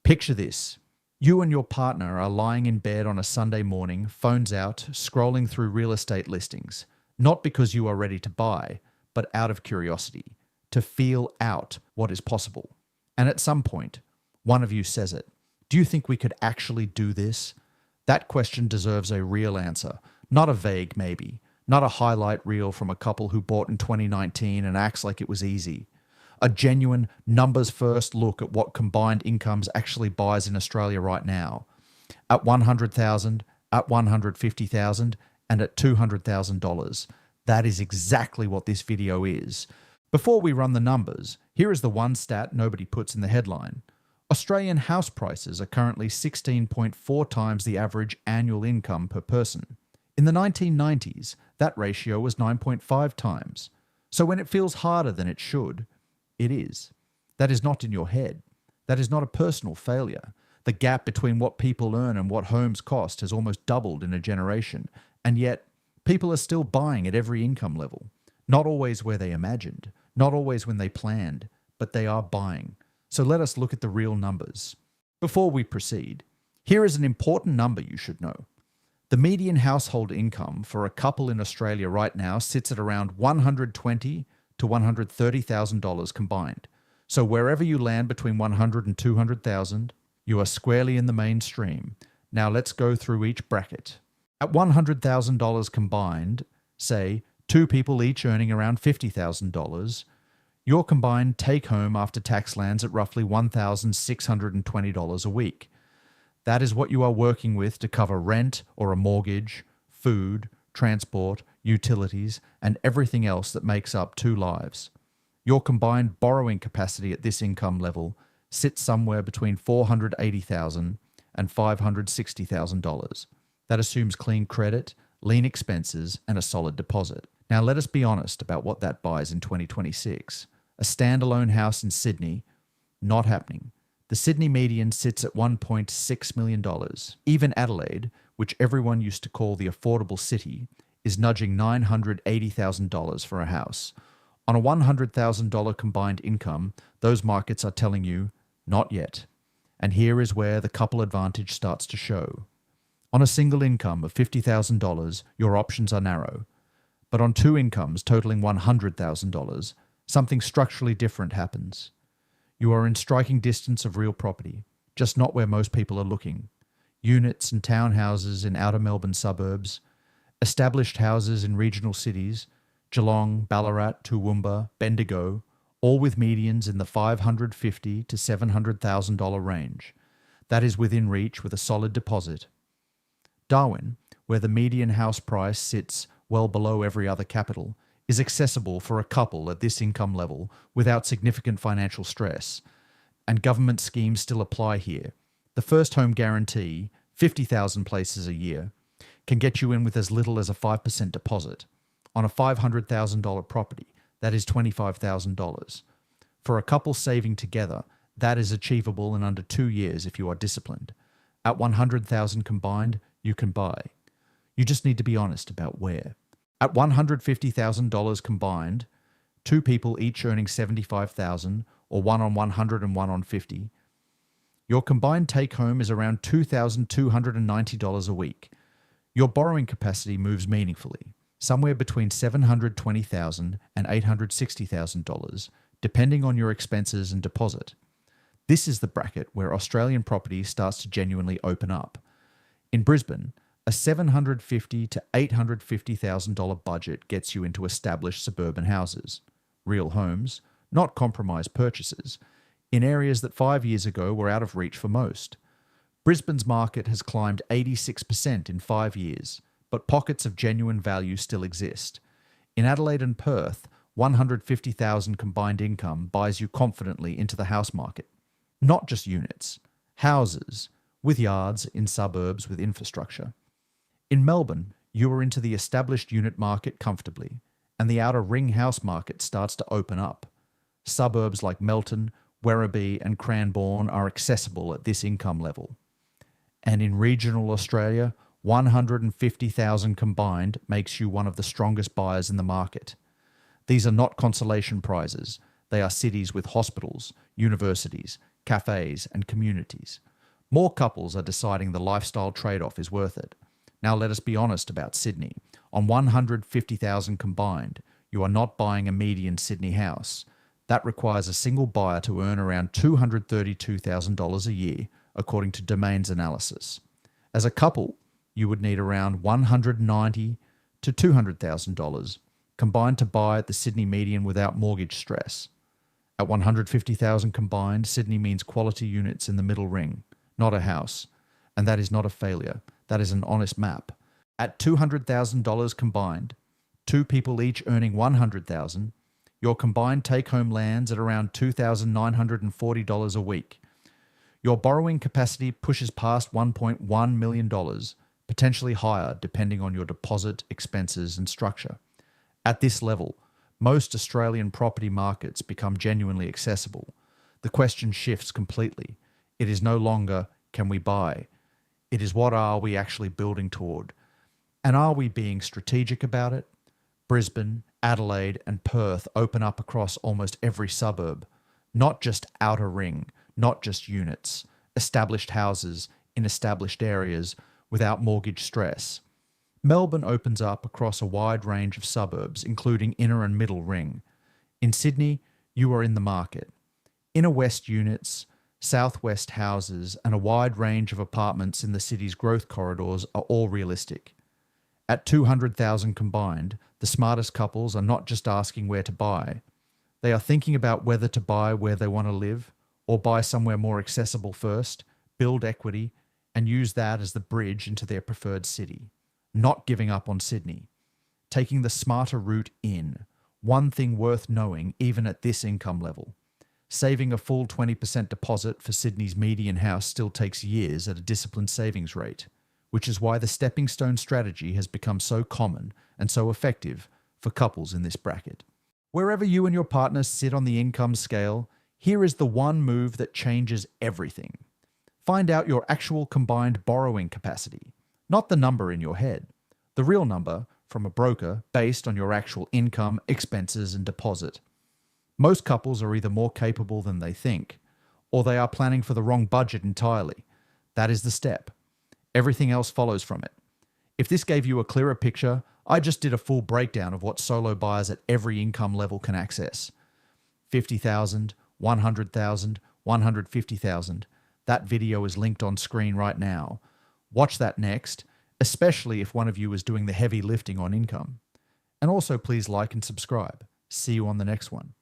Picture this. You and your partner are lying in bed on a Sunday morning, phones out, scrolling through real estate listings, not because you are ready to buy, but out of curiosity, to feel out what is possible. And at some point, one of you says it. Do you think we could actually do this? That question deserves a real answer, not a vague maybe, not a highlight reel from a couple who bought in 2019 and acts like it was easy. A genuine numbers-first look at what combined incomes actually buys in Australia right now. At $100,000, at $150,000, and at $200,000. That is exactly what this video is. Before we run the numbers, here is the one stat nobody puts in the headline. Australian house prices are currently 16.4 times the average annual income per person. In the 1990s, that ratio was 9.5 times. So when it feels harder than it should, it is. That is not in your head. That is not a personal failure. The gap between what people earn and what homes cost has almost doubled in a generation, and yet people are still buying at every income level. Not always where they imagined, not always when they planned, but they are buying. So let us look at the real numbers. Before we proceed, here is an important number you should know. The median household income for a couple in Australia right now sits at around $120,000 to $130,000 combined. So wherever you land between $100,000 and $200,000, you are squarely in the mainstream. Now let's go through each bracket. At $100,000 combined, say two people each earning around $50,000, your combined take-home after tax lands at roughly $1,620 a week. That is what you are working with to cover rent or a mortgage, food, transport, utilities, and everything else that makes up two lives. Your combined borrowing capacity at this income level sits somewhere between $480,000 and $560,000. That assumes clean credit, lean expenses, and a solid deposit. Now let us be honest about what that buys in 2026. A standalone house in Sydney, not happening. The Sydney median sits at $1.6 million. Even Adelaide, which everyone used to call the affordable city, is nudging $980,000 for a house. On a $100,000 combined income, those markets are telling you, not yet. And here is where the couple advantage starts to show. On a single income of $50,000, your options are narrow. But on two incomes totaling $100,000, something structurally different happens. You are in striking distance of real property, just not where most people are looking. Units and townhouses in outer Melbourne suburbs, established houses in regional cities, Geelong, Ballarat, Toowoomba, Bendigo, all with medians in the $550,000 to $700,000 range. That is within reach with a solid deposit. Darwin, where the median house price sits well below every other capital, is accessible for a couple at this income level without significant financial stress. And government schemes still apply here. The first home guarantee, 50,000 places a year, can get you in with as little as a 5% deposit. On a $500,000 property, that is $25,000. For a couple saving together, that is achievable in under 2 years if you are disciplined. At $100,000 combined, you can buy. You just need to be honest about where. At $150,000 combined, two people each earning $75,000 or one on 100 and one on 50, your combined take-home is around $2,290 a week. Your borrowing capacity moves meaningfully, somewhere between $720,000 and $860,000, depending on your expenses and deposit. This is the bracket where Australian property starts to genuinely open up. In Brisbane, a $750,000 to $850,000 budget gets you into established suburban houses, real homes, not compromised purchases, in areas that 5 years ago were out of reach for most. Brisbane's market has climbed 86% in 5 years, but pockets of genuine value still exist. In Adelaide and Perth, $150,000 combined income buys you confidently into the house market. Not just units, houses, with yards in suburbs with infrastructure. In Melbourne, you are into the established unit market comfortably, and the outer ring house market starts to open up. Suburbs like Melton, Werribee and Cranbourne are accessible at this income level. And in regional Australia, $150,000 combined makes you one of the strongest buyers in the market. These are not consolation prizes. They are cities with hospitals, universities, cafes, and communities. More couples are deciding the lifestyle trade-off is worth it. Now let us be honest about Sydney. On 150,000 combined, you are not buying a median Sydney house. That requires a single buyer to earn around $232,000 a year, according to Domain's analysis. As a couple, you would need around $190,000 to $200,000 combined to buy at the Sydney median without mortgage stress. At 150,000 combined, Sydney means quality units in the middle ring, not a house. And that is not a failure. That is an honest map. At $200,000 combined, two people each earning $100,000, your combined take-home lands at around $2,940 a week. Your borrowing capacity pushes past $1.1 million, potentially higher depending on your deposit, expenses, and structure. At this level, most Australian property markets become genuinely accessible. The question shifts completely. It is no longer, can we buy? It is, what are we actually building toward? And are we being strategic about it? Brisbane, Adelaide, and Perth open up across almost every suburb, not just outer ring, not just units, established houses in established areas without mortgage stress. Melbourne opens up across a wide range of suburbs, including inner and middle ring. In Sydney, you are in the market. Inner west units, southwest houses, and a wide range of apartments in the city's growth corridors are all realistic. At 200,000 combined, the smartest couples are not just asking where to buy. They are thinking about whether to buy where they want to live or buy somewhere more accessible first, build equity, and use that as the bridge into their preferred city. Not giving up on Sydney. Taking the smarter route in. One thing worth knowing even at this income level. Saving a full 20% deposit for Sydney's median house still takes years at a disciplined savings rate, which is why the stepping stone strategy has become so common and so effective for couples in this bracket. Wherever you and your partner sit on the income scale, here is the one move that changes everything. Find out your actual combined borrowing capacity, not the number in your head, the real number from a broker based on your actual income, expenses, and deposit. Most couples are either more capable than they think, or they are planning for the wrong budget entirely. That is the step. Everything else follows from it. If this gave you a clearer picture, I just did a full breakdown of what solo buyers at every income level can access. 50,000, 100,000, 150,000. That video is linked on screen right now. Watch that next, especially if one of you is doing the heavy lifting on income. And also please like and subscribe. See you on the next one.